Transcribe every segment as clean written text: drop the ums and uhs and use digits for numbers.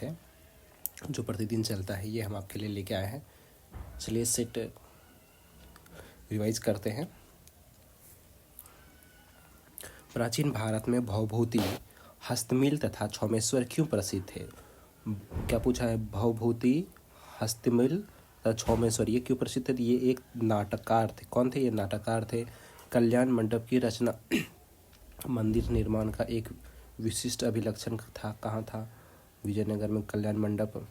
है जो प्रतिदिन चलता है, ये हम आपके लिए लेके आए हैं। चलिए सेट रिवाइज करते हैं। प्राचीन भारत में भवभूति, हस्तमिल तथा छौमेश्वर क्यों प्रसिद्ध थे? क्या पूछा है? भवभूति, हस्तमिल तथा छौमेश्वर ये क्यों प्रसिद्ध थे? ये एक नाटककार थे। कौन थे ये? नाटककार थे। कल्याण मंडप की रचना मंदिर निर्माण का एक विशिष्ट अभिलक्षण था। कहाँ था? विजयनगर में कल्याण मंडप।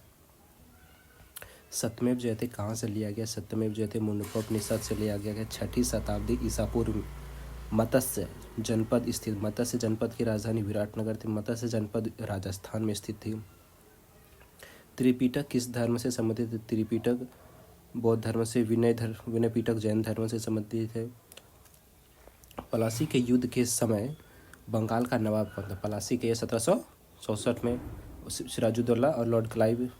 सत्यमेव जयते कहाँ से लिया गया? सत्यमेव जयते मुंडकोपनिषद से लिया गया। 6ठी शताब्दी ईसा पूर्व। मत्स्य जनपद स्थित। मत्स्य जनपद की राजधानी विराटनगर थी। मत्स्य जनपद राजस्थान में स्थित थी। त्रिपिटक किस धर्म से संबंधित है? त्रिपिटक बौद्ध धर्म से। विनय पिटक जैन धर्म से संबंधित है। पलासी के युद्ध के समय बंगाल का नवाब कौन था? पलासी के 1764 में सिराजुद्दौला और लॉर्ड क्लाइव।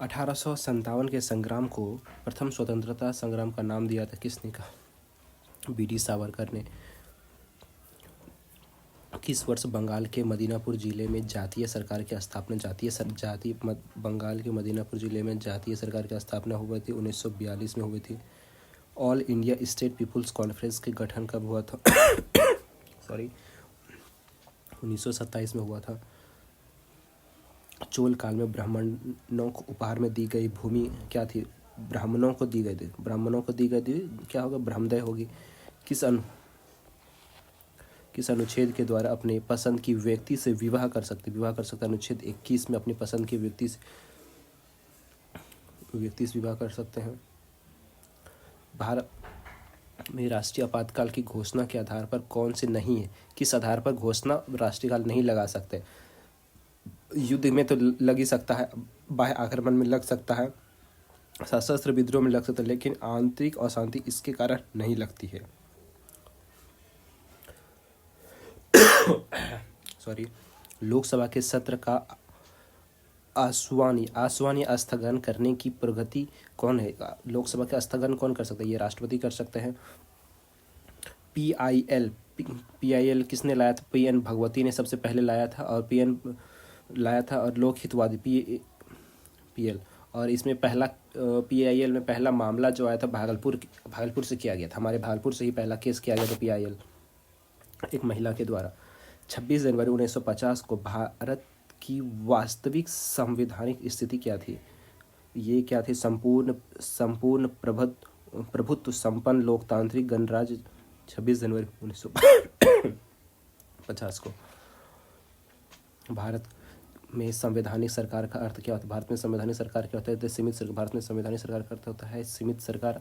1857 के संग्राम को प्रथम स्वतंत्रता संग्राम का नाम दिया था किसने? कहा बी डी सावरकर ने। किस वर्ष बंगाल के मदीनापुर जिले में जातीय सरकार की स्थापना? बंगाल के मदीनापुर जिले में जातीय सरकार की स्थापना हुई थी 1942 में हुई थी। All India state people's conference के गठन कब हुआ था? 1927 में हुआ था। चोल काल में ब्राह्मणों को उपहार में दी गई भूमि क्या थी? ब्राह्मणों को दी गई थी क्या होगा? ब्रह्मदय होगी। किस अनुच्छेद के द्वारा अपने पसंद की व्यक्ति से विवाह कर सकते? अनुच्छेद 21 में अपनी पसंद की व्यक्ति से विवाह कर सकते हैं। भारत में राष्ट्रीय आपातकाल की घोषणा के आधार पर कौन से नहीं है? किस आधार पर घोषणा राष्ट्रीय काल नहीं लगा सकते? युद्ध में तो लग ही सकता है, बाह्य आक्रमण में लग सकता है, सशस्त्र विद्रोह में लग सकता है, लेकिन आंतरिक अशांति इसके कारण नहीं लगती है। लोकसभा के सत्र का आसवानी स्थगन करने की प्रगति कौन है? लोकसभा का स्थगन कौन कर सकता है? ये राष्ट्रपति कर सकते हैं। पीआईएल किसने लाया था? पीएन भगवती ने सबसे पहले लाया था और लोक हितवादी पीएल। और इसमें पहला पीआईएल में पहला मामला जो आया था भागलपुर से किया गया था। हमारे भागलपुर से ही पहला केस किया गया था पीआईएल, एक महिला के द्वारा। 26 जनवरी 1950 को भारत की वास्तविक संवैधानिक स्थिति क्या थी? ये क्या थी? संपूर्ण प्रभुत्व संपन्न लोकतांत्रिक गणराज्य। 26 जनवरी 1950 को। भारत में संवैधानिक सरकार का अर्थ क्या होता है? भारत में संवैधानिक सरकार क्या होता है? सीमित सरकार। भारत में संवैधानिक सरकार का अर्थ होता है सीमित सरकार।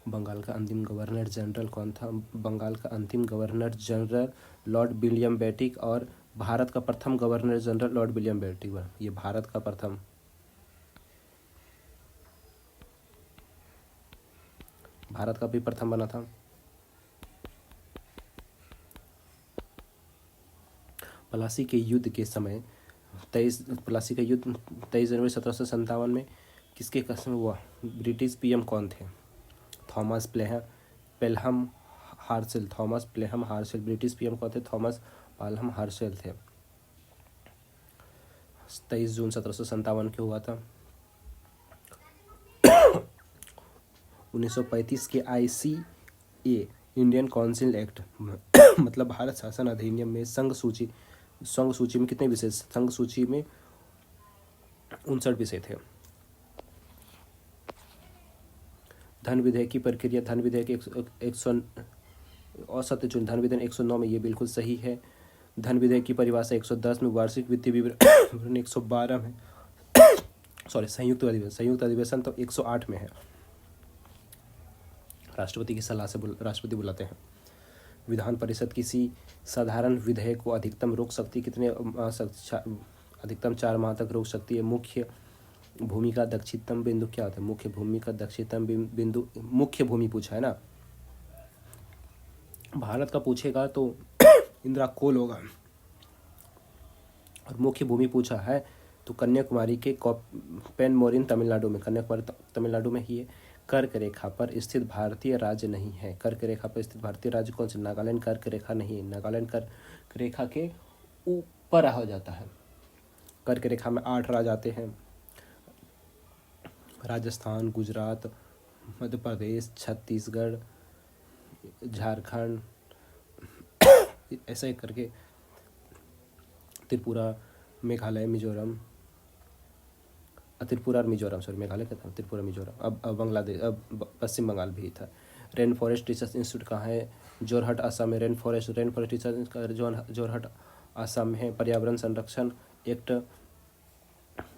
बंगाल का अंतिम गवर्नर जनरल कौन था? बंगाल का अंतिम governor general Lord William Bentinck. और भारत का प्रथम governor general Lord William Bentinck. ये भारत का प्रथम। भारत का भी प्रथम बना था। प्लासी के युद्ध के समय 23 जनवरी 1757 में किसके कसम हुआ? ब्रिटिश पीएम कौन थे? Thomas Pelham हार्शेल। ब्रिटिश पीएम कौन थे? थॉमस पेलहम हार्शेल थे। 23 जून 1757 को हुआ था। 1935 के ICA इंडियन काउंसिल एक्ट मतलब भारत शासन अधिनियम में संघ सूची में कितने विषय? संघ सूची में 59 विषय थे। धन विधेयक की प्रक्रिया। धन विधेयक 109 में ये बिल्कुल सही है। धन विधेयक की परिभाषा 110 में। वार्षिक वित्तीय विवरण 112 में। संयुक्त अधिवेशन तो 108 में है। राष्ट्रपति की सलाह से राष्ट्रपति बुलाते हैं। विधान परिषद किसी साधारण विधेयक को अधिकतम रोक सकती है कितने? अधिकतम 4 माह तक रोक सकती है। मुख्य भूमि का दक्षिणतम बिंदु क्या होता है? मुख्य भूमि का दक्षिणतम बिंदु। मुख्य भूमि पूछा है ना, भारत का पूछेगा तो इंदिरा कोल होगा। और मुख्य भूमि पूछा है तो कन्याकुमारी के पेनमोरिन तमिलनाडु में। कन्याकुमारी तमिलनाडु में ही है। कर्क रेखा पर स्थित भारतीय राज्य नहीं है। कर्क रेखा पर स्थित भारतीय राज्य कौन से? नागालैंड कर्क रेखा नहीं है। नागालैंड कर्क रेखा के पर हो जाता है। कर्क रेखा में 8 राज्य आते हैं, राजस्थान, गुजरात, मध्य प्रदेश, छत्तीसगढ़, झारखंड, ऐसा ही करके त्रिपुरा, मेघालय, मिजोरम, त्रिपुरा और मिजोरम, सॉरी मेघालय का था, त्रिपुरा मिजोरम, अब बांग्लादेश, अब पश्चिम बंगाल भी था। रेन फॉरेस्ट रिसर्च इंस्टीट्यूट कहाँ है? जोरहट, असम में। Rain forest research Jorhat, Assam में है। पर्यावरण संरक्षण एक्ट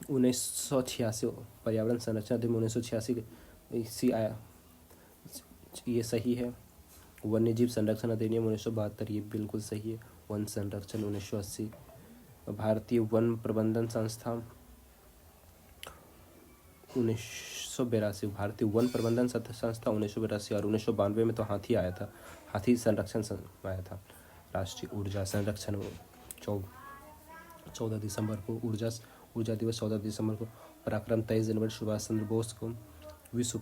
1986, पर्यावरण संरक्षण अधिनियम 1986 इसी आया, ये सही है। वन्य जीव संरक्षण अधिनियम 1972, ये बिल्कुल सही है। वन संरक्षण 1980। भारतीय वन प्रबंधन संस्था 1982, भारतीय वन प्रबंधन संस्था 1982, और 1992 में तो हाथी आया था, हाथी संरक्षण आया था। राष्ट्रीय ऊर्जा संरक्षण 14 दिसंबर को, ऊर्जा दिवस 14 दिसंबर को। पराक्रम 23 जनवरी, सुभाष चंद्र बोस को। विश्व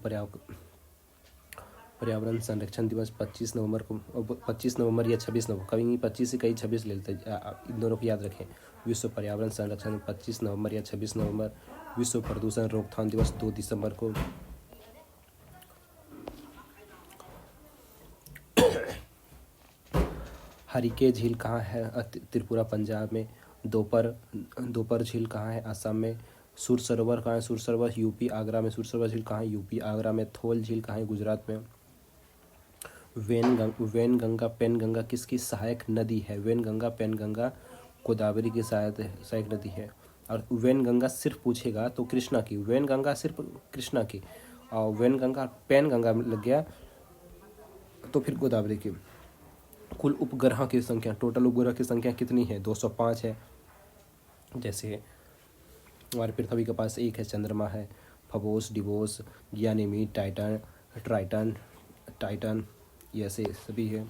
पर्यावरण संरक्षण दिवस 25 नवंबर को, 25 नवंबर या 26 नवंबर, कभी 25 से कहीं 26 ले लेते, इन दोनों को याद रखें। विश्व पर्यावरण संरक्षण 25 नवंबर या 26 नवंबर। विश्व प्रदूषण रोकथाम दिवस 2 दिसंबर को। हरिके झील कहाँ है? त्रिपुरा, पंजाब में। दोपर झील कहाँ है? असम में। सुर सरोवर कहाँ है? सुर सरोवर यूपी, आगरा में। सुर सरोवर झील कहाँ है? यूपी, आगरा में। थोल झील कहाँ है? गुजरात में। पेनगंगा किसकी सहायक नदी है? वेनगंगा, पेनगंगा गोदावरी की सहायक नदी है। और वेनगंगा सिर्फ पूछेगा तो कृष्णा की, वेनगंगा सिर्फ कृष्णा की, और वेनगंगा पेनगंगा लग गया तो फिर गोदावरी की। कुल उपग्रह की संख्या, टोटल उपग्रह की संख्या कितनी है? 205 है। जैसे हमारे पृथ्वी के पास एक है, चंद्रमा है, फबोस, डिवोस, गयानीमीड, टाइटन, ये ऐसे सभी है।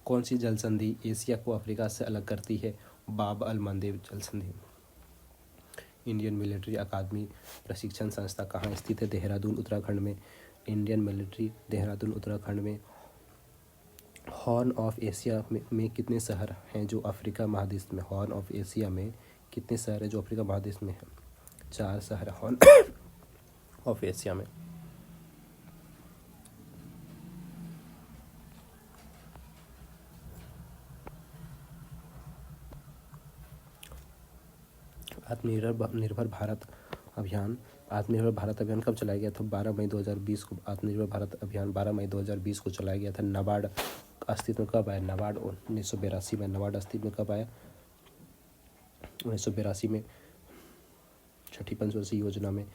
कौन सी जल संधि एशिया को अफ्रीका से अलग करती है? बाब अल मंदेब जल संधि। इंडियन मिलिट्री अकादमी प्रशिक्षण संस्था कहाँ स्थित है? देहरादून, उत्तराखंड में। इंडियन मिलिट्री, देहरादून, उत्तराखंड में। हॉर्न ऑफ एशिया में कितने शहर हैं जो अफ्रीका महादेश में? हॉर्न ऑफ एशिया में कितने शहर हैं जो अफ्रीका महादेश में है? 4 शहर हॉर्न ऑफ एशिया में। आत्मनिर्भर भारत अभियान कब चलाया गया था? 12 मई 2020 को। आत्मनिर्भर भारत अभियान 12 मई 2020 को चलाया गया था। नाबार्ड अस्तित्व में कब आया? नाबार्ड 1982 में। नाबार्ड अस्तित्व में कब आया? 1982 में। छठी पंचवर्षीय योजना में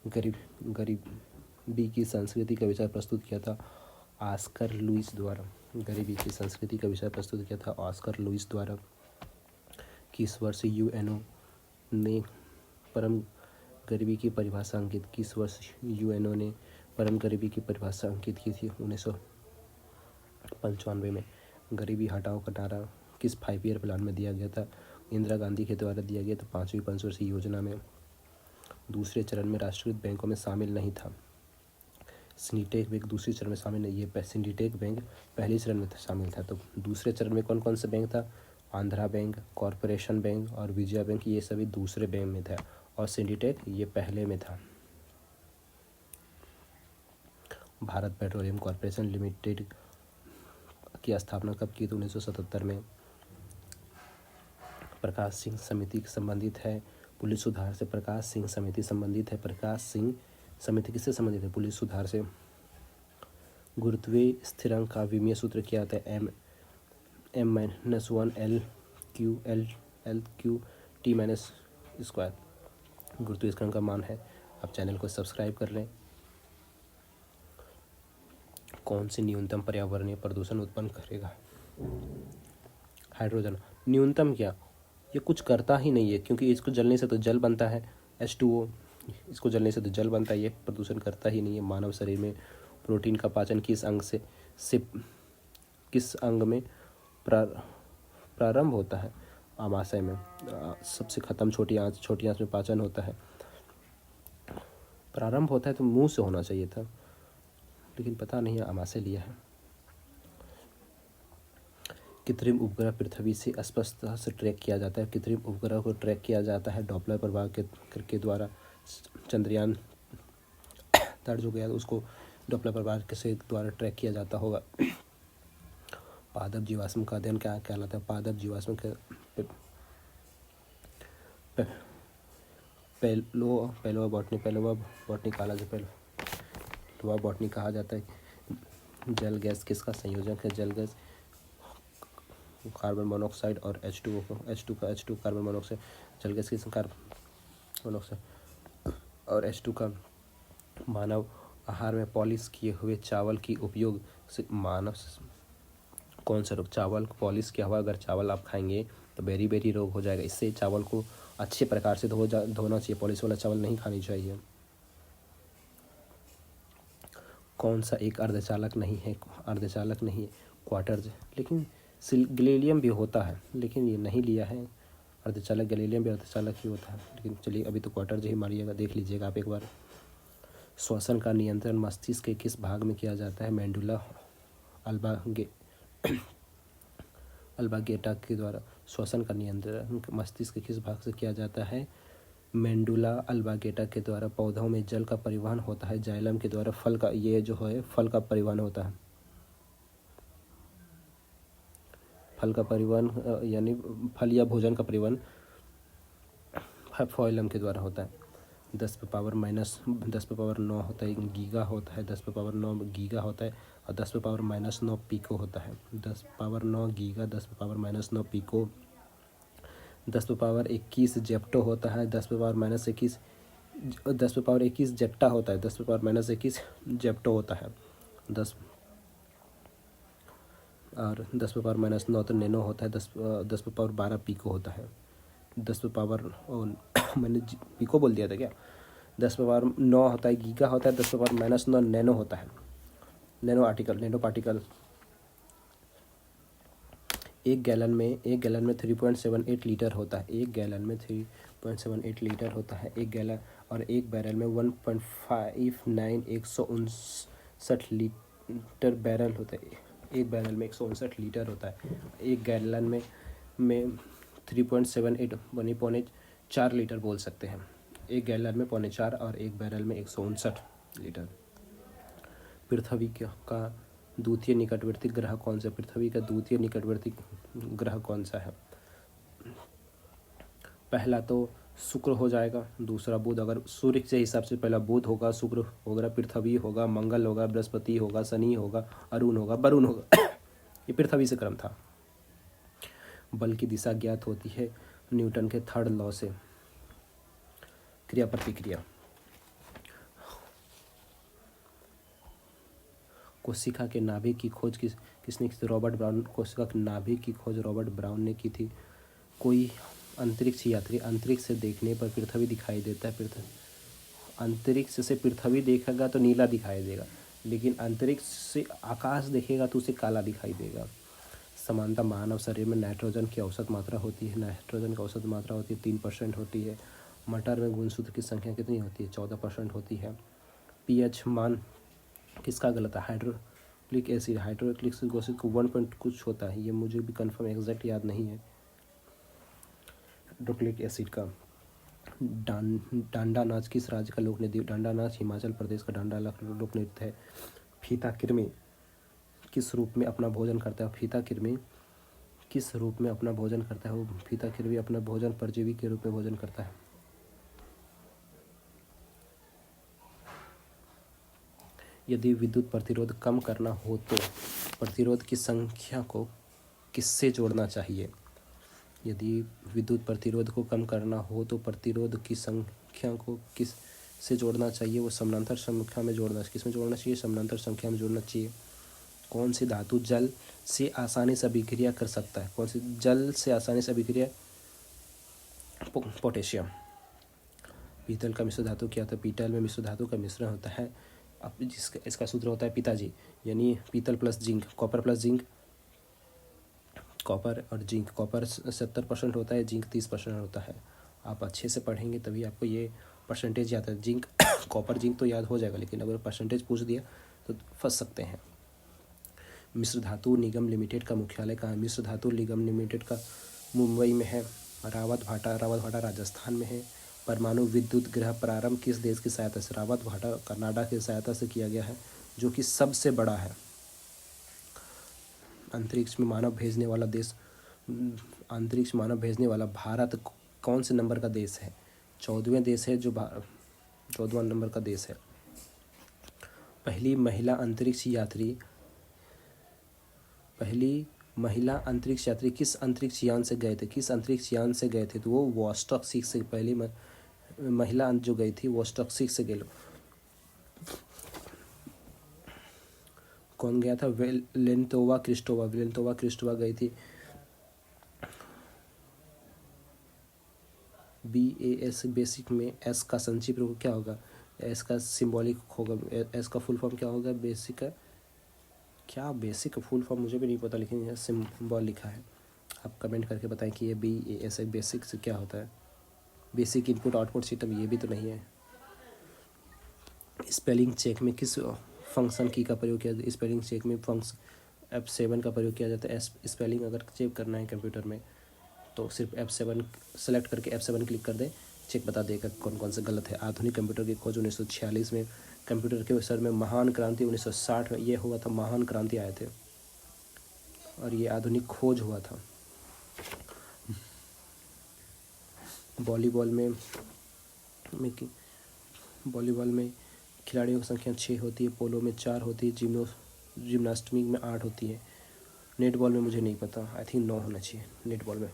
गरीबी की संस्कृति का विचार प्रस्तुत किया था ऑस्कर लुईस द्वारा। गरीबी की संस्कृति का विषय प्रस्तुत किया था ऑस्कर लुईस द्वारा। किस वर्ष यूएनओ ने परम गरीबी की परिभाषा अंकित? किस वर्ष यूएनओ ने परम गरीबी की परिभाषा अंकित की थी? 1995 में। गरीबी हटाओ का नारा किस 5 ईयर प्लान में दिया गया था? इंदिरा गांधी के द्वारा दिया गया था 5वीं पंचवर्षीय योजना में। दूसरे चरण में राष्ट्रीयकृत बैंकों में शामिल नहीं था। सिंडिकेट बैंक दूसरे चरण में शामिल नहीं, ये सिंडिकेट बैंक पहले चरण में शामिल था। तो दूसरे चरण में कौन कौन सा बैंक था? आंध्रा बैंक, कॉरपोरेशन बैंक और विजया बैंक, ये सभी दूसरे बैंक में था, और सिंडिकेट ये पहले में था। भारत पेट्रोलियम कॉरपोरेशन लिमिटेड की स्थापना कब की? तो 1977 में। प्रकाश सिंह समिति संबंधित है पुलिस सुधार से। प्रकाश सिंह समिति संबंधित है। प्रकाश सिंह समिति किससे संबंधित है? पुलिस सुधार से। गुरुत्वीय स्थिरांक का विमीय सूत्र क्या आता है? m-1 L/Q-T-2। गुरुत्वीय स्थिरांक का मान है। आप चैनल को सब्सक्राइब कर लें। कौन सी न्यूनतम पर्यावरणीय प्रदूषण उत्पन्न करेगा? हाइड्रोजन। न्यूनतम क्या, ये कुछ करता ही नहीं है, क्योंकि इसको जलने से तो जल बनता है H2O, इसको जलने से तो जल बनता है, ये प्रदूषण करता ही नहीं है। मानव शरीर में प्रोटीन का पाचन किस अंग में प्रारंभ होता है? आमाशय में। सबसे खत्म छोटी आंच में पाचन होता है। प्रारंभ होता है तो मुंह से होना चाहिए था, लेकिन पता नहीं आमाशय लिया है। कृत्रिम उपग्रह पृथ्वी से स्पष्टता से ट्रैक किया जाता है। कृत्रिम उपग्रह को ट्रैक किया जाता है डॉपलर प्रभाव के द्वारा। चंद्रयान थर्ड जो गया उसको डॉपलर प्रभाव के द्वारा ट्रैक किया जाता होगा। पादप जीवाश्म का अध्ययन क्या कहलाता है? पादप जीवाश्म के पेलोवा बॉटनी काला जो पेलोवा बॉटनी कहा जाता है। जल गैस किसका संयोजक है? जल गैस कार्बन मोनोऑक्साइड और H2 कार्बन मोनोऑक्साइड। जल गैस किस कार्बन मोनोऑक्साइड और H2 का मानव आहार में पॉलिश किए हुए चावल की उपयोग से मानव कौन सा रोग? चावल को पॉलिश किया हुआ अगर चावल आप खाएंगे तो बेरी रोग हो जाएगा। इससे चावल को अच्छे प्रकार से धोना चाहिए। पॉलिश वाला चावल नहीं खानी चाहिए। कौन सा एक अर्धचालक नहीं है? क्वार्टज। लेकिन गैलीलियम भी होता है, लेकिन ये नहीं लिया है अर्धचालक। गैलीलियम भी अर्धचालक ही होता है, लेकिन चलिए अभी तो क्वार्टज ही मारिएगा। देख लीजिएगा आप एक बार। श्वसन का नियंत्रण मस्तिष्क के किस भाग में किया जाता है? मेंडुला अल्बागेटा के द्वारा। श्वसन का नियंत्रण मस्तिष्क के किस भाग से किया जाता है? मेंडुला अल्बागेटा के द्वारा। पौधों में जल का परिवहन होता है जाइलम के द्वारा। फल का परिवहन होता है। फल का परिवहन यानी फल या भोजन का परिवहन फ्लोएम के द्वारा होता है। 10⁻9 होता है गीगा होता है। 10⁻9 गीगा होता है और 10⁻9 पिको होता है। 10⁻9 गीगा, 10⁻9 पिको। 10⁻21 जेप्टो होता है। 10⁻21 जेप्टा होता है। 10⁻21 जेप्टो होता है। 10⁻9 तो नैनो होता है। 10⁻12 पिको होता है। मैंने पिको बोल दिया था क्या? 10⁻9 होता है गीगा होता है। 10⁻9 नैनो होता है। Nano particle. एक गैलन में 3.78 लीटर होता है। एक गैलन में 3.78 लीटर होता है एक गैलन। और एक बैरल में 159 लीटर बैरल होता है। एक बैरल में 159 लीटर होता है। एक गैलन में 3.78 4 लीटर बोल सकते हैं। एक गैलन में 4.25 और एक बैरल में 159 लीटर। पृथ्वी का द्वितीय निकटवर्ती ग्रह कौन सा? पृथ्वी का द्वितीय निकटवर्ती ग्रह कौन सा है? पहला तो शुक्र हो जाएगा, दूसरा बुध। अगर सूर्य के हिसाब से पहला बुध होगा, शुक्र होगा, पृथ्वी होगा, मंगल होगा, बृहस्पति होगा, शनि होगा, अरुण होगा, वरुण होगा। ये पृथ्वी से क्रम था। बल की दिशा ज्ञात होती है न्यूटन के थर्ड लॉ से। क्रिया प्रतिक्रिया। कोशिका के नाभिक की खोज किसने की थी? Robert brown. कोशिका के नाभिक की खोज रॉबर्ट ब्राउन ने की थी। कोई अंतरिक्ष यात्री अंतरिक्ष से देखने पर पृथ्वी दिखाई देता है। अंतरिक्ष से पृथ्वी देखेगा तो नीला दिखाई देगा, लेकिन अंतरिक्ष से आकाश देखेगा तो उसे काला दिखाई देगा। समानता। मानव शरीर में नाइट्रोजन की औसत मात्रा होती है। नाइट्रोजन की औसत मात्रा होती है 3% होती है। मटर में गुणसूत्र की संख्या कितनी होती है? 14% होती है। पीएच मान किसका गलत है? हाइड्रोक्लिक एसिड। हाइड्रोक्लिक एसिड को 1 कुछ होता है, ये मुझे भी कंफर्म एग्जैक्ट याद नहीं है। हाइड्रोक्लिक एसिड का। डांडा नाच किस राज्य का लोक नृत्य? डांडा नाच हिमाचल प्रदेश का डांडा लोक नृत्य है। फीता कृमि किस रूप में अपना भोजन करता है? फीता कृमि किस रूप में अपना भोजन करता है? वो फीता कृमि अपना भोजन परजीवी के रूप में भोजन करता है। यदि विद्युत प्रतिरोध कम करना हो तो प्रतिरोध की संख्या को किससे जोड़ना चाहिए? यदि विद्युत प्रतिरोध को कम करना हो तो प्रतिरोध की संख्या को किस से जोड़ना चाहिए? वो समानांतर संख्या में जोड़ना। किस में जोड़ना चाहिए? समानांतर संख्या में जोड़ना चाहिए। कौन सी धातु जल से आसानी से अभिक्रिया कर सकता है? कौन सी जल से आसानी से अभिक्रिया? पोटेशियम। पीतल का मिश्र धातु क्या होता है? पीतल में मिश्र धातु का मिश्रण होता है। अब इसका सूत्र होता है पिताजी, यानी पीतल plus zinc, copper plus zinc. Copper और जिंक, कॉपर 70% होता है, जिंक 30% होता है। आप अच्छे से पढ़ेंगे तभी आपको ये परसेंटेज याद है। जिंक कॉपर जिंक तो याद हो जाएगा, लेकिन अगर परसेंटेज पूछ दिया तो फंस सकते हैं। मिश्र धातु निगम लिमिटेड का मुख्यालय कहाँ है? मिश्र धातु निगम लिमिटेड का मुंबई में है। रावत भाटा राजस्थान में है। परमाणु विद्युत गृह प्रारंभ किस देश की सहायता से? रावत भाटा कनाडा की सहायता से किया गया है, जो कि सबसे बड़ा है। अंतरिक्ष में मानव भेजने वाला देश, अंतरिक्ष मानव भेजने वाला भारत कौन से नंबर का देश है? 14वें देश है, जो 14वां नंबर का देश है। पहली महिला अंतरिक्ष यात्री किस अंतरिक्ष यान से गए थे? किस अंतरिक्ष यान से गए थे? तो वो वोस्टॉक 6 से, पहली महिला जो गई थी वोस्टॉक 6 से गई। कौन गया था? वेलेंतोवा क्रिस्टोवा गई थी। BAS बेसिक में एस का संक्षिप्त रूप क्या होगा? एस का सिंबॉलिक होगा, एस का फुल फॉर्म क्या होगा? बेसिक का क्या? बेसिक का फुल फॉर्म मुझे भी नहीं पता, लेकिन यह सिंबल लिखा है। आप कमेंट करके बताएं कि ये BAS बेसिक से क्या होता है। बेसिक इनपुट आउटपुट सिस्टम, ये भी तो नहीं है। स्पेलिंग चेक में किस फंक्शन की का प्रयोग किया जाता है? स्पेलिंग चेक में फंक्शन F7 का प्रयोग किया जाता है। स्पेलिंग अगर चेक करना है कंप्यूटर में तो सिर्फ F7 सेलेक्ट करके F7 क्लिक कर दें, चेक बता देगा कौन कौन से गलत है। आधुनिक कंप्यूटर की खोज 1946 में। कंप्यूटर के विषय में महान क्रांति 1960 में ये हुआ था, महान क्रांति आए थे और ये आधुनिक खोज हुआ था। वॉलीबॉल में खिलाड़ियों की संख्या 6 होती है। पोलो में 4 होती है। जिम्नास्टिक में 8 होती है। नेटबॉल में मुझे नहीं पता, आई थिंक 9 होना चाहिए नेटबॉल में।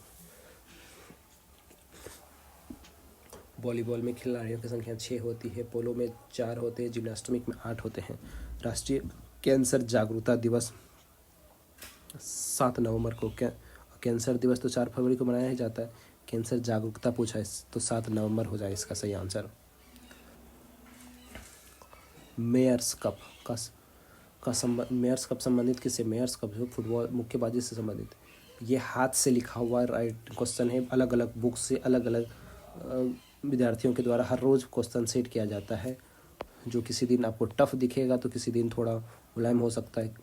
वॉलीबॉल में खिलाड़ियों की संख्या 6 होती है। पोलो में 4 होते हैं। जिम्नास्टिक में 8 होते हैं। राष्ट्रीय कैंसर जागरूकता दिवस 7 नवंबर को। कैंसर दिवस तो 4 फरवरी को मनाया ही जाता है। कैंसर जागरूकता पूछा है तो 7 नवंबर हो जाए इसका सही आंसर। मेयर्स कप संबंधित किससे? मेयर्स कप जो फुटबॉल मुक्केबाजी से संबंधित। ये हाथ से लिखा हुआ राइट क्वेश्चन है। अलग अलग बुक से अलग अलग विद्यार्थियों के द्वारा हर रोज़ क्वेश्चन सेट किया जाता है, जो किसी दिन आपको टफ दिखेगा तो किसी दिन थोड़ा मुलायम हो सकता है।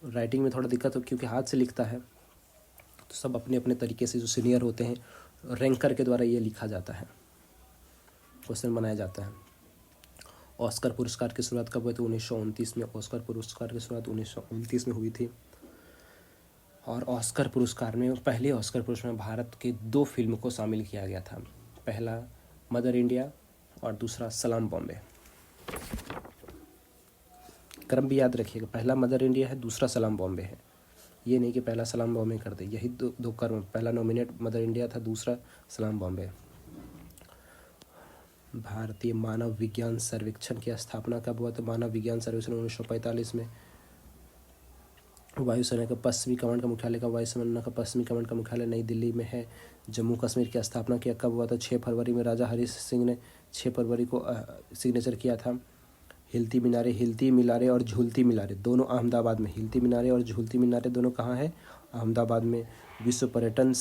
राइटिंग में थोड़ा दिक्कत हो क्योंकि हाथ से लिखता है, तो सब अपने अपने तरीके से जो सीनियर होते हैं रैंकर के द्वारा ये लिखा जाता है, क्वेश्चन बनाया जाता है। ऑस्कर पुरस्कार की शुरुआत कब हुई थी? 1929 में। ऑस्कर पुरस्कार की शुरुआत 1929 में हुई थी। और ऑस्कर पुरस्कार में पहले ऑस्कर पुरस्कार में भारत के 2 फिल्म को शामिल किया गया था। पहला मदर इंडिया और दूसरा सलाम बॉम्बे। क्रम भी याद रखिएगा, पहला मदर इंडिया है, दूसरा सलाम बॉम्बे है। ये नहीं कि पहला सलाम बॉम्बे कर दे, यही दो क्रम। पहला नॉमिनेट मदर इंडिया था, दूसरा सलाम बॉम्बे। भारतीय मानव विज्ञान सर्वेक्षण की स्थापना कब हुआ था? मानव विज्ञान सर्वेक्षण 1945 में। वायुसेना का पश्चिमी कमांड का मुख्यालय का वायुसेना का पश्चिमी कमांड का मुख्यालय नई दिल्ली में है। जम्मू कश्मीर की स्थापना किया कब हुआ था? 6 फरवरी में। राजा हरि सिंह ने 6 फरवरी को सिग्नेचर किया था। हिलती मीनारे और झूलती मीनारे दोनों अहमदाबाद में। हिलती मीनारे और झूलती मीनारे दोनों कहाँ है? अहमदाबाद में। विश्व पर्यटन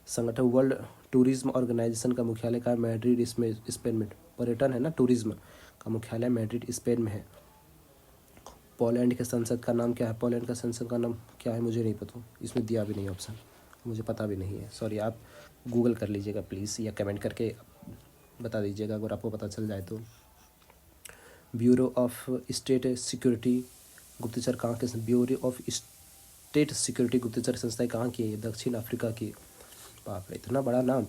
संगठन वर्ल्ड टूरिज्म ऑर्गेनाइजेशन का मुख्यालय का मैड्रिड इसमें स्पेन में। पर्यटन है ना, टूरिज्म का मुख्यालय मैड्रिड स्पेन में है। पोलैंड के संसद का नाम क्या है? पोलैंड का संसद का नाम क्या है मुझे नहीं पता, इसमें दिया भी नहीं ऑप्शन, मुझे पता भी नहीं है, सॉरी। आप गूगल कर लीजिएगा प्लीज़, या कमेंट करके बता दीजिएगा अगर आपको पता चल जाए तो। ब्यूरो ऑफ स्टेट सिक्योरिटी गुप्तचर कहाँ के? ब्यूरो ऑफ स्टेट सिक्योरिटी गुप्तचर संस्थाएं कहाँ की है? दक्षिण अफ्रीका की। बाप रे, इतना बड़ा नाम।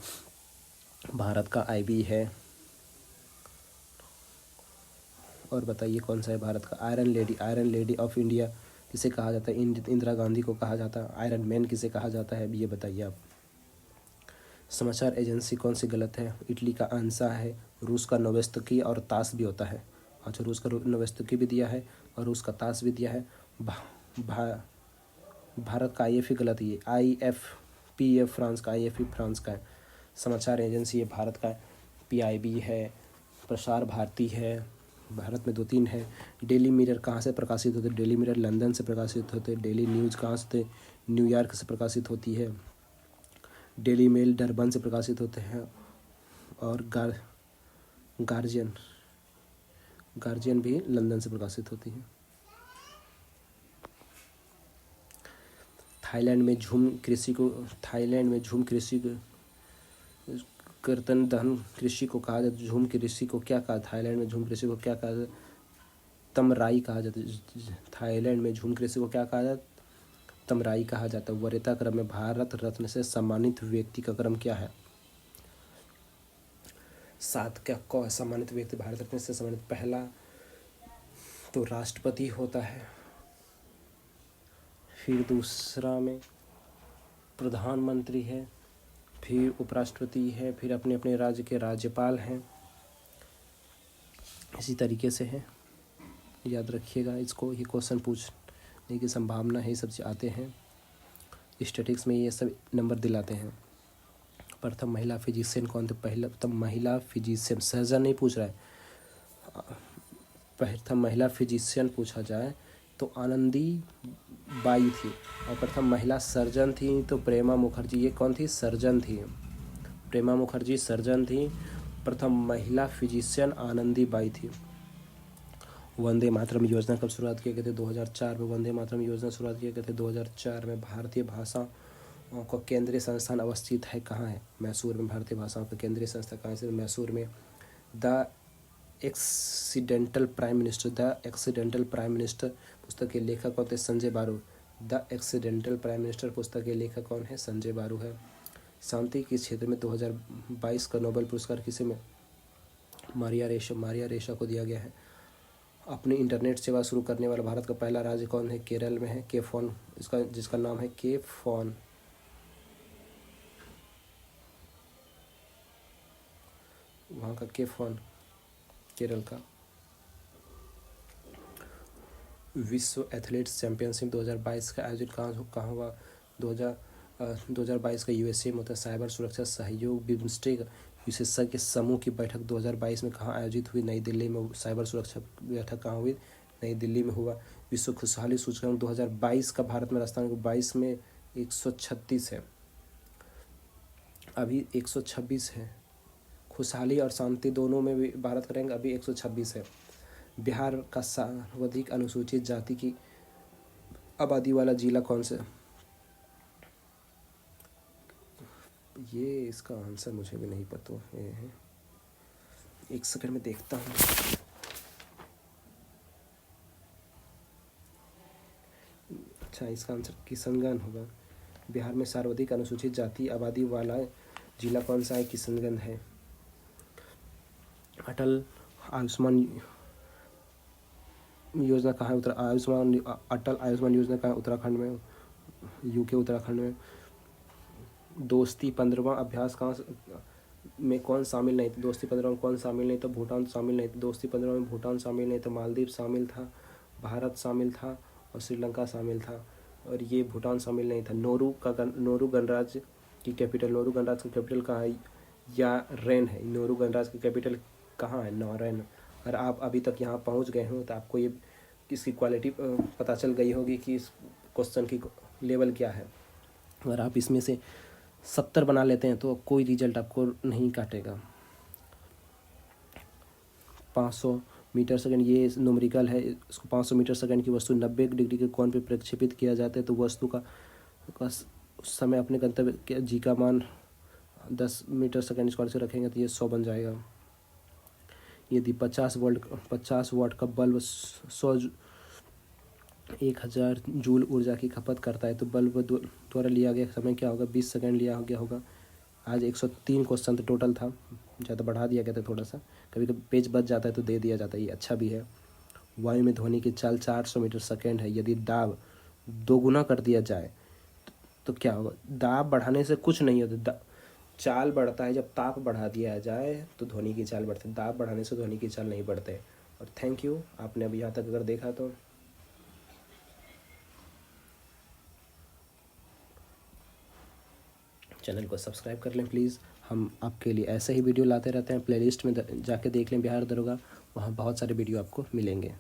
भारत का IB है। और बताइए कौन सा है भारत का? आयरन लेडी ऑफ इंडिया किसे कहा जाता है? इंदिरा गांधी को कहा जाता है। आयरन मैन किसे कहा जाता है, ये बताइए आप। समाचार एजेंसी कौन सी गलत है? इटली का आंसा है। रूस का नोवेस्तुकी और तास भी होता है। अच्छा, रूस का नोवेस्तुकी भी दिया है और रूस का तास भी दिया है। भारत का IFE गलत है। IFPA फ्रांस का, IFE फ्रांस का है। समाचार एजेंसी है भारत का PIB है। प्रसार भारती है। भारत में 2-3 है। डेली मिरर कहाँ से प्रकाशित होते? डेली मिरर लंदन से प्रकाशित होते। डेली न्यूज़ कहाँ से? न्यूयॉर्क से प्रकाशित होती है। डेली मेल डरबन से प्रकाशित होते हैं। और गार्जियन भी लंदन से प्रकाशित होती है। थाईलैंड में झूम कृषि कर्तन दहन कृषि को कहा जाता है। झूम कृषि को क्या कहा, थाईलैंड में झूम कृषि को क्या कहा जाता है, तमराई कहा जाता है। थाईलैंड में झूम कृषि को क्या कहा जाता है, तमराई कहा जाता है। वरीयता क्रम में भारत रत्न से सम्मानित व्यक्ति का क्रम क्या है, 7 क्या क सम्मानित व्यक्ति भारत रत्न से सम्मानित, पहला तो राष्ट्रपति होता है, फिर दूसरा में प्रधानमंत्री है, फिर उपराष्ट्रपति है, फिर अपने अपने राज्य के राज्यपाल हैं। इसी तरीके से है, याद रखिएगा इसको, ये क्वेश्चन पूछने की संभावना है, सब आते हैं स्टैटिक्स में, ये सब नंबर दिलाते हैं। प्रथम महिला फिजिशियन कौन थे, प्रथम महिला फिजिशियन, सर्जन नहीं पूछ रहा है, प्रथम महिला फिजिशियन पूछा जाए तो आनंदी बाई थी, और प्रथम महिला सर्जन थी तो प्रेमा मुखर्जी। ये कौन थी, सर्जन थी, प्रेमा मुखर्जी सर्जन थी। प्रथम महिला फिजिशियन आनंदी बाई थी। वंदे मातरम योजना कब शुरुआत किए गए थे, 2004 में वंदे मातरम योजना शुरुआत किए गए थे 2004 में। भारतीय भाषा का केंद्रीय संस्थान अवस्थित है कहाँ है, मैसूर में। भारतीय भाषाओं का केंद्रीय संस्थान कहाँ है, मैसूर में। द एक्सीडेंटल प्राइम मिनिस्टर पुस्तक के लेखक कौन थे, संजय बारू। द एक्सीडेंटल प्राइम मिनिस्टर पुस्तक के लेखक कौन है, संजय बारू है। शांति के क्षेत्र में 2022 का नोबेल पुरस्कार किसे में, मारिया रेशा को दिया गया है। अपनी इंटरनेट सेवा शुरू करने वाला भारत का पहला राज्य कौन है, केरल में है, के-फोन जिसका नाम है के-फोन। वहाँ का के-फोन केरल का। विश्व एथलेटिक्स चैंपियनशिप 2022 का आयोजन कहाँ हुआ, 2022 का यूएसए में होता है। साइबर सुरक्षा सहयोग बिम्स्टेक विशेषज्ञ समूह की बैठक 2022 में कहाँ आयोजित हुई, नई दिल्ली में। साइबर सुरक्षा बैठक कहाँ हुई, नई दिल्ली में हुआ। विश्व खुशहाली सूचकांक 2022 का भारत में स्थान 22 में 136 है, अभी 126 है। खुशहाली और शांति दोनों में भी भारत का रैंक अभी 126 है। बिहार का सर्वाधिक अनुसूचित जाति की आबादी वाला जिला कौन सा, ये इसका आंसर मुझे भी नहीं पता है, एक सेकंड में देखता हूँ। अच्छा, इसका आंसर किशनगंज होगा। बिहार में सर्वाधिक अनुसूचित जाति आबादी वाला जिला कौन सा है, किशनगंज है। अटल आयुष्मान योजना कहाँ है, अटल आयुष्मान योजना कहाँ है, उत्तराखंड में, यूके उत्तराखंड में। दोस्ती 15वां अभ्यास कहाँ में कौन शामिल नहीं था, दोस्ती 15 में कौन शामिल नहीं था, भूटान शामिल नहीं था। दोस्ती 15 में भूटान शामिल नहीं था, मालदीव शामिल था, भारत शामिल था और श्रीलंका शामिल था, और ये भूटान शामिल नहीं था। नोरू गणराज्य की कैपिटल कहाँ है, या रेन है। नोरू गणराज्य की कैपिटल कहाँ है, नौरेन। अगर आप अभी तक यहाँ पहुँच गए हो तो आपको ये इसकी क्वालिटी पता चल गई होगी कि इस क्वेश्चन की लेवल क्या है। अगर आप इसमें से 70 बना लेते हैं तो कोई रिजल्ट आपको नहीं काटेगा। 500 मीटर सेकंड ये न्यूमेरिकल है, इसको 500 मीटर सेकंड की वस्तु 90 डिग्री के कोण पे प्रक्षेपित किया जाता है तो वस्तु का समय अपने गंतव्य के जी का मान 10 मीटर सेकंड स्क्वायर से रखेंगे तो ये 100 बन जाएगा। यदि 50 वाट का बल्ब 1000 जूल ऊर्जा की खपत करता है तो बल्ब द्वारा लिया गया समय क्या होगा, 20 सेकंड लिया गया होगा। आज 103 क्वेश्चन तो टोटल था, ज़्यादा बढ़ा दिया गया था थोड़ा सा, कभी कभी पेज बच जाता है तो दे दिया जाता है, ये अच्छा भी है। वायु में ध्वनि की चाल 400 मीटर सेकंड है, यदि दाब 2 गुना कर दिया जाए तो क्या होगा। दाब बढ़ाने से कुछ नहीं होता, चाल बढ़ता है जब ताप बढ़ा दिया जाए तो ध्वनि की चाल बढ़ती है, दाब बढ़ाने से ध्वनि की चाल नहीं बढ़ते। और थैंक यू, आपने अभी यहाँ तक अगर देखा तो चैनल को सब्सक्राइब कर लें प्लीज़। हम आपके लिए ऐसे ही वीडियो लाते रहते हैं, प्लेलिस्ट में जाके देख लें बिहार दरोगा, वहाँ बहुत सारे वीडियो आपको मिलेंगे।